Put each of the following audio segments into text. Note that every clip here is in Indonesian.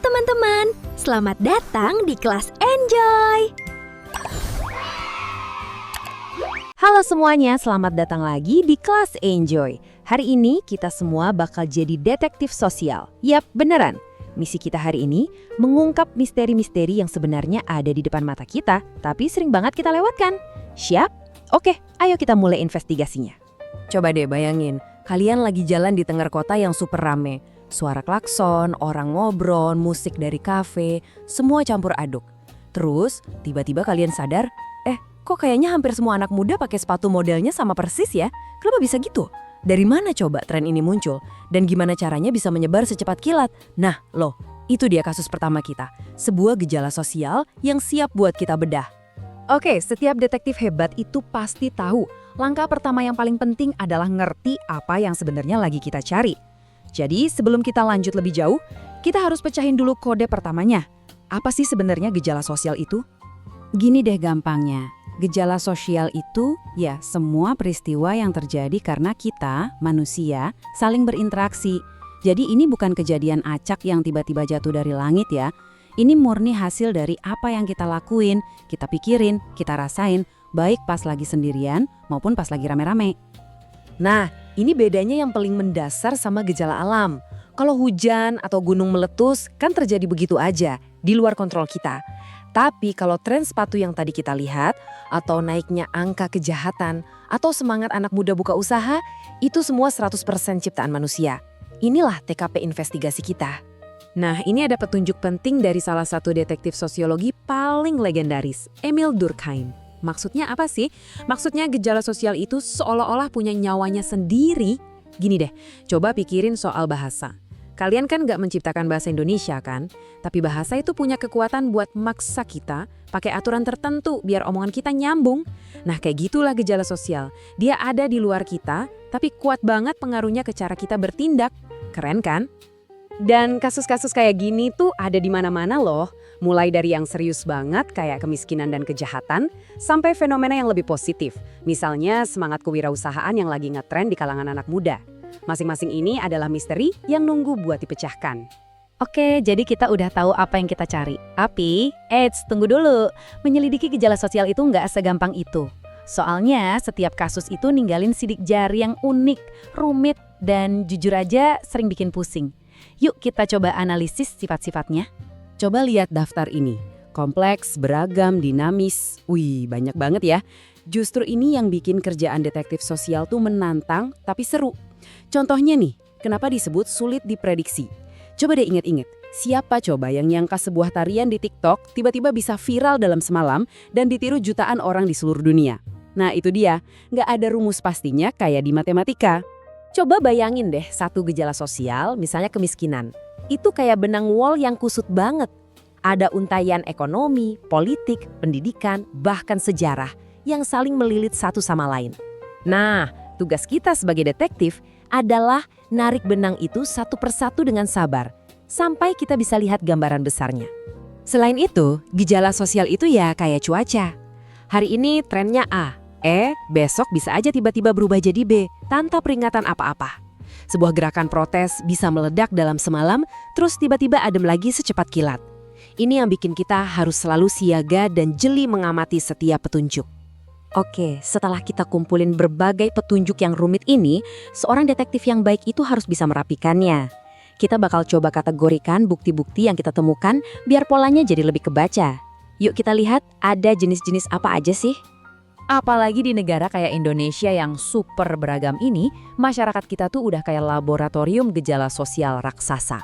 teman-teman, selamat datang di kelas Enjoy. Halo semuanya, selamat datang lagi di kelas Enjoy. Hari ini kita semua bakal jadi detektif sosial. Yap, beneran. Misi kita hari ini mengungkap misteri-misteri yang sebenarnya ada di depan mata kita, tapi sering banget kita lewatkan. Siap? Oke, ayo kita mulai investigasinya. Coba deh bayangin, kalian lagi jalan di tengah kota yang super rame. Suara klakson, orang ngobrol, musik dari kafe, semua campur aduk. Terus, tiba-tiba kalian sadar, kok kayaknya hampir semua anak muda pakai sepatu modelnya sama persis ya? Kenapa bisa gitu? Dari mana coba tren ini muncul? Dan gimana caranya bisa menyebar secepat kilat? Nah, loh, itu dia kasus pertama kita. Sebuah gejala sosial yang siap buat kita bedah. Oke, setiap detektif hebat itu pasti tahu. Langkah pertama yang paling penting adalah ngerti apa yang sebenarnya lagi kita cari. Jadi, sebelum kita lanjut lebih jauh, kita harus pecahin dulu kode pertamanya. Apa sih sebenarnya gejala sosial itu? Gini deh gampangnya. Gejala sosial itu ya semua peristiwa yang terjadi karena kita, manusia, saling berinteraksi. Jadi ini bukan kejadian acak yang tiba-tiba jatuh dari langit ya. Ini murni hasil dari apa yang kita lakuin, kita pikirin, kita rasain, baik pas lagi sendirian maupun pas lagi rame-rame. Nah, ini bedanya yang paling mendasar sama gejala alam. Kalau hujan atau gunung meletus kan terjadi begitu aja, di luar kontrol kita. Tapi kalau tren sepatu yang tadi kita lihat, atau naiknya angka kejahatan, atau semangat anak muda buka usaha, itu semua 100% ciptaan manusia. Inilah TKP investigasi kita. Nah, ini ada petunjuk penting dari salah satu detektif sosiologi paling legendaris, Emil Durkheim. Maksudnya apa sih? Maksudnya gejala sosial itu seolah-olah punya nyawanya sendiri. Gini deh, coba pikirin soal bahasa. Kalian kan nggak menciptakan bahasa Indonesia kan? Tapi bahasa itu punya kekuatan buat maksa kita pakai aturan tertentu biar omongan kita nyambung. Nah kayak gitulah gejala sosial. Dia ada di luar kita, tapi kuat banget pengaruhnya ke cara kita bertindak. Keren kan? Dan kasus-kasus kayak gini tuh ada di mana-mana loh. Mulai dari yang serius banget kayak kemiskinan dan kejahatan, sampai fenomena yang lebih positif. Misalnya semangat kewirausahaan yang lagi ngetren di kalangan anak muda. Masing-masing ini adalah misteri yang nunggu buat dipecahkan. Oke, jadi kita udah tahu apa yang kita cari. Tapi, tunggu dulu. Menyelidiki gejala sosial itu nggak segampang itu. Soalnya, setiap kasus itu ninggalin sidik jari yang unik, rumit, dan jujur aja sering bikin pusing. Yuk kita coba analisis sifat-sifatnya. Coba lihat daftar ini. Kompleks, beragam, dinamis. Wih, banyak banget ya. Justru ini yang bikin kerjaan detektif sosial tuh menantang tapi seru. Contohnya nih, kenapa disebut sulit diprediksi? Coba deh inget-inget, siapa coba yang nyangka sebuah tarian di TikTok tiba-tiba bisa viral dalam semalam dan ditiru jutaan orang di seluruh dunia? Nah itu dia, nggak ada rumus pastinya kayak di matematika. Coba bayangin deh satu gejala sosial, misalnya kemiskinan. Itu kayak benang wol yang kusut banget. Ada untayan ekonomi, politik, pendidikan, bahkan sejarah yang saling melilit satu sama lain. Nah, tugas kita sebagai detektif adalah narik benang itu satu persatu dengan sabar, sampai kita bisa lihat gambaran besarnya. Selain itu, gejala sosial itu ya kayak cuaca. Hari ini trennya A, besok bisa aja tiba-tiba berubah jadi B, tanpa peringatan apa-apa. Sebuah gerakan protes bisa meledak dalam semalam, terus tiba-tiba adem lagi secepat kilat. Ini yang bikin kita harus selalu siaga dan jeli mengamati setiap petunjuk. Oke, setelah kita kumpulin berbagai petunjuk yang rumit ini, seorang detektif yang baik itu harus bisa merapikannya. Kita bakal coba kategorikan bukti-bukti yang kita temukan biar polanya jadi lebih kebaca. Yuk kita lihat ada jenis-jenis apa aja sih? Apalagi di negara kayak Indonesia yang super beragam ini, masyarakat kita tuh udah kayak laboratorium gejala sosial raksasa.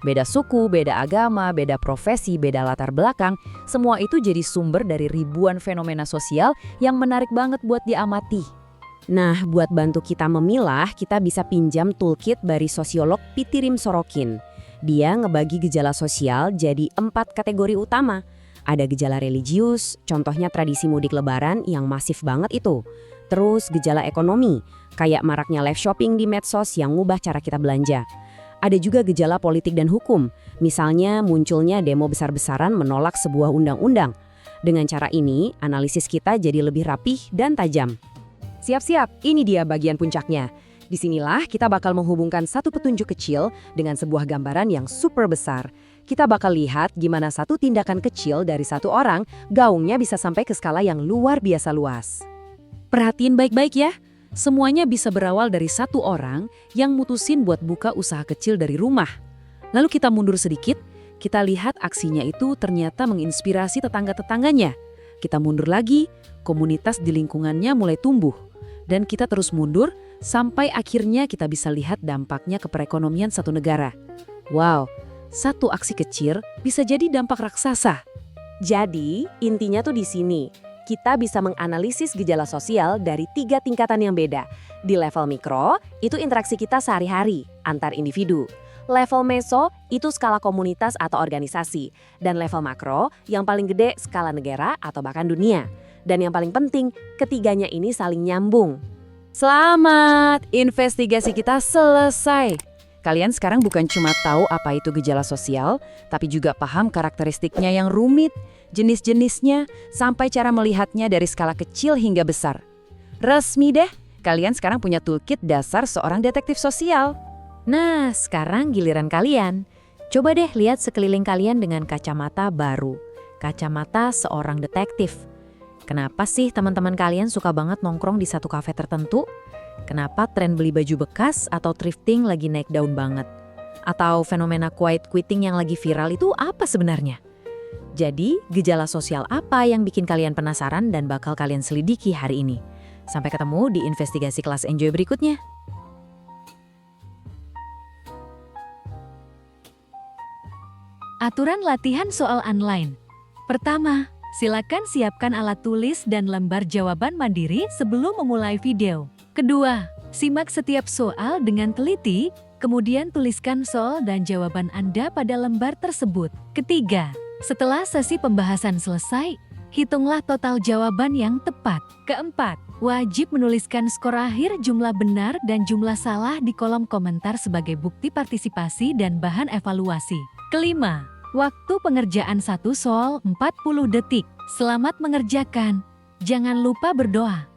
Beda suku, beda agama, beda profesi, beda latar belakang, semua itu jadi sumber dari ribuan fenomena sosial yang menarik banget buat diamati. Nah, buat bantu kita memilah, kita bisa pinjam toolkit dari sosiolog Pitirim Sorokin. Dia ngebagi gejala sosial jadi 4 kategori utama. Ada gejala religius, contohnya tradisi mudik lebaran yang masif banget itu. Terus gejala ekonomi, kayak maraknya live shopping di medsos yang ngubah cara kita belanja. Ada juga gejala politik dan hukum, misalnya munculnya demo besar-besaran menolak sebuah undang-undang. Dengan cara ini, analisis kita jadi lebih rapih dan tajam. Siap-siap, ini dia bagian puncaknya. Disinilah kita bakal menghubungkan satu petunjuk kecil dengan sebuah gambaran yang super besar. kita bakal lihat gimana satu tindakan kecil dari satu orang, gaungnya bisa sampai ke skala yang luar biasa luas. Perhatiin baik-baik ya. Semuanya bisa berawal dari satu orang yang mutusin buat buka usaha kecil dari rumah. Lalu kita mundur sedikit, kita lihat aksinya itu ternyata menginspirasi tetangga-tetangganya. Kita mundur lagi, komunitas di lingkungannya mulai tumbuh. Dan kita terus mundur sampai akhirnya kita bisa lihat dampaknya ke perekonomian satu negara. Wow, satu aksi kecil bisa jadi dampak raksasa. Jadi, intinya tuh di sini. Kita bisa menganalisis gejala sosial dari 3 tingkatan yang beda. Di level mikro, itu interaksi kita sehari-hari, antar individu. Level meso, itu skala komunitas atau organisasi. Dan level makro, yang paling gede skala negara atau bahkan dunia. Dan yang paling penting, ketiganya ini saling nyambung. Selamat, investigasi kita selesai. Kalian sekarang bukan cuma tahu apa itu gejala sosial, tapi juga paham karakteristiknya yang rumit, jenis-jenisnya, sampai cara melihatnya dari skala kecil hingga besar. Resmi deh, kalian sekarang punya toolkit dasar seorang detektif sosial. Nah, sekarang giliran kalian. Coba deh lihat sekeliling kalian dengan kacamata baru. Kacamata seorang detektif. Kenapa sih teman-teman kalian suka banget nongkrong di satu kafe tertentu? Kenapa tren beli baju bekas atau thrifting lagi naik daun banget? Atau fenomena quiet quitting yang lagi viral itu apa sebenarnya? Jadi, gejala sosial apa yang bikin kalian penasaran dan bakal kalian selidiki hari ini? Sampai ketemu di investigasi kelas Enjoy berikutnya. Aturan latihan soal online. Pertama, silakan siapkan alat tulis dan lembar jawaban mandiri sebelum memulai video. Kedua, simak setiap soal dengan teliti, kemudian tuliskan soal dan jawaban Anda pada lembar tersebut. Ketiga, setelah sesi pembahasan selesai, hitunglah total jawaban yang tepat. Keempat, wajib menuliskan skor akhir jumlah benar dan jumlah salah di kolom komentar sebagai bukti partisipasi dan bahan evaluasi. Kelima, waktu pengerjaan satu soal 40 detik. Selamat mengerjakan. Jangan lupa berdoa.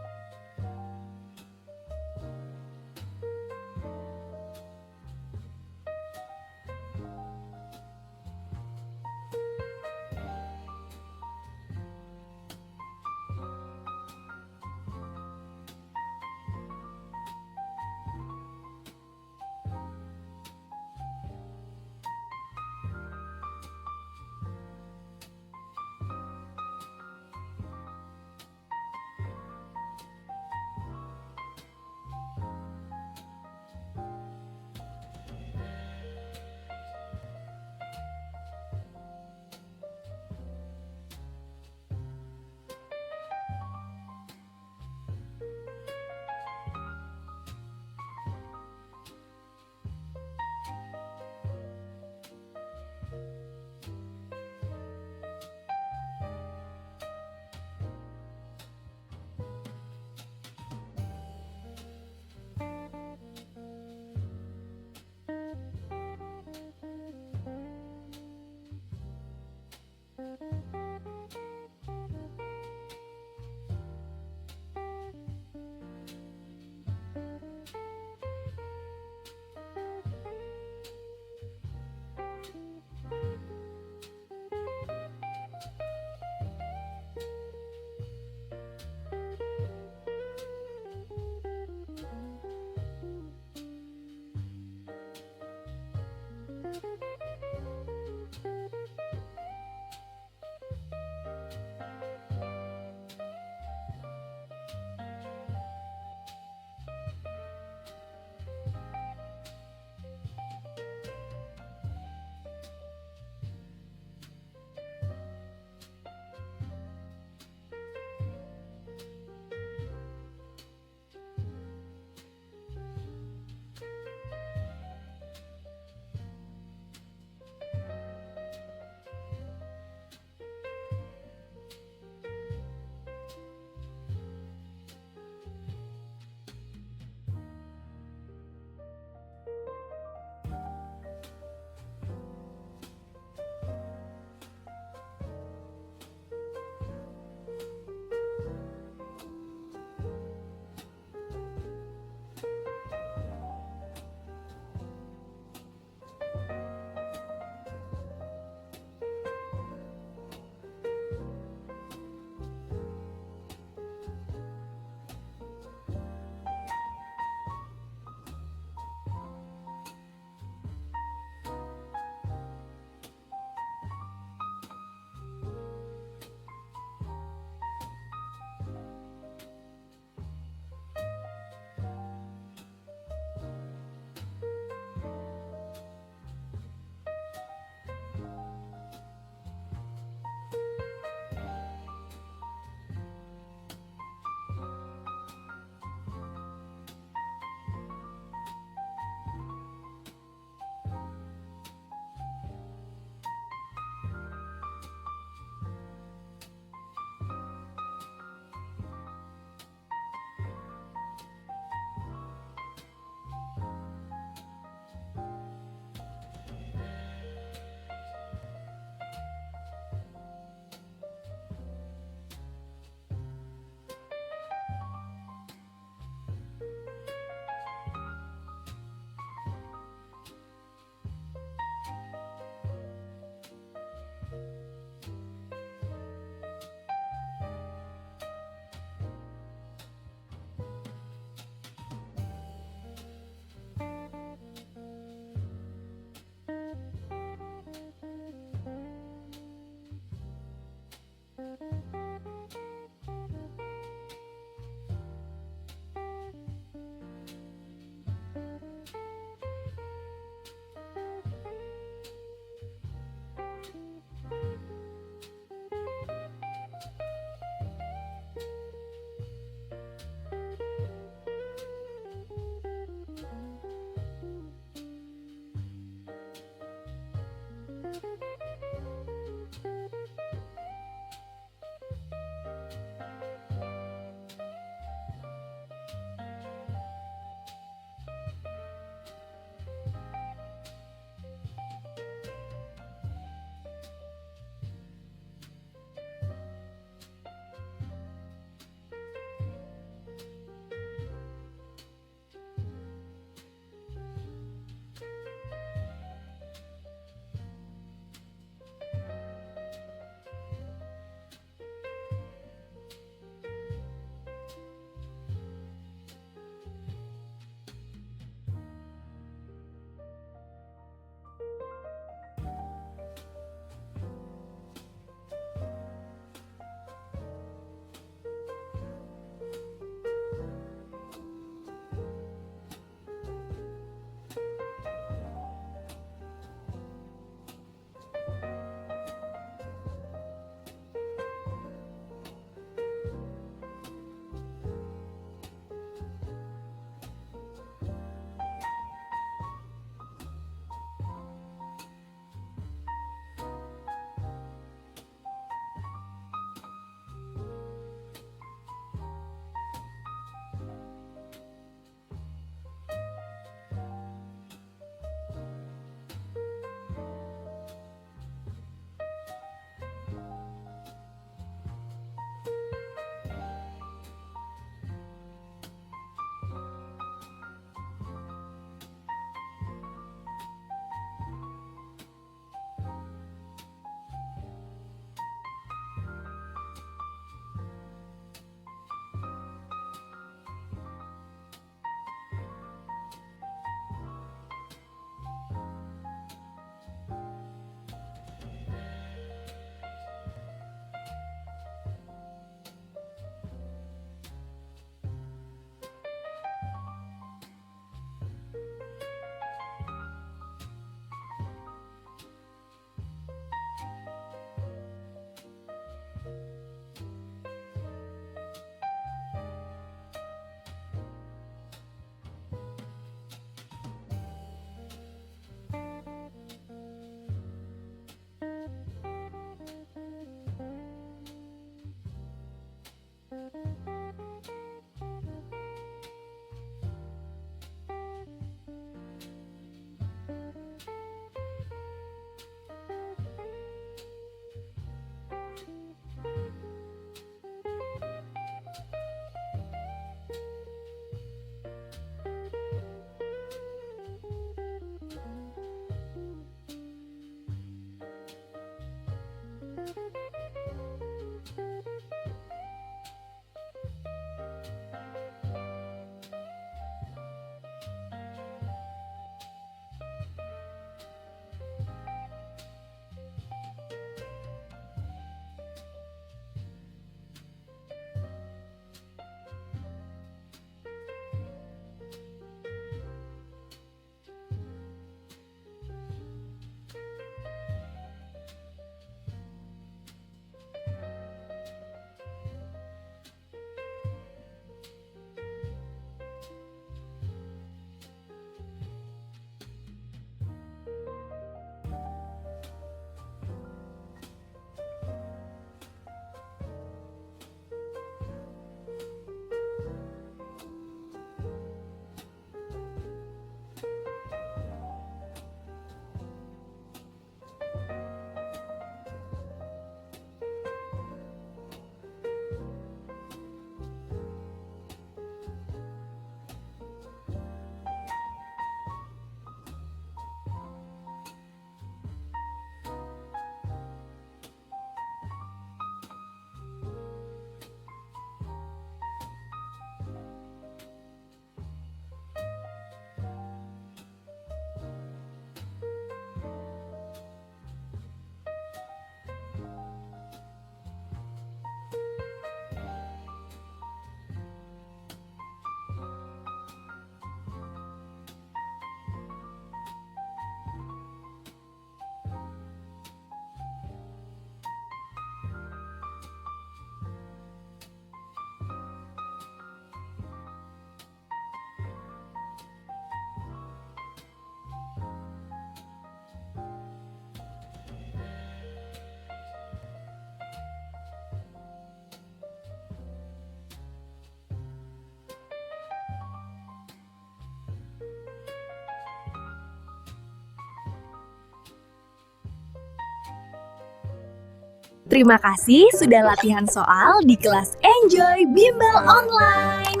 Terima kasih sudah latihan soal di kelas Enjoy Bimbel Online.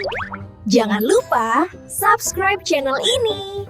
Jangan lupa subscribe channel ini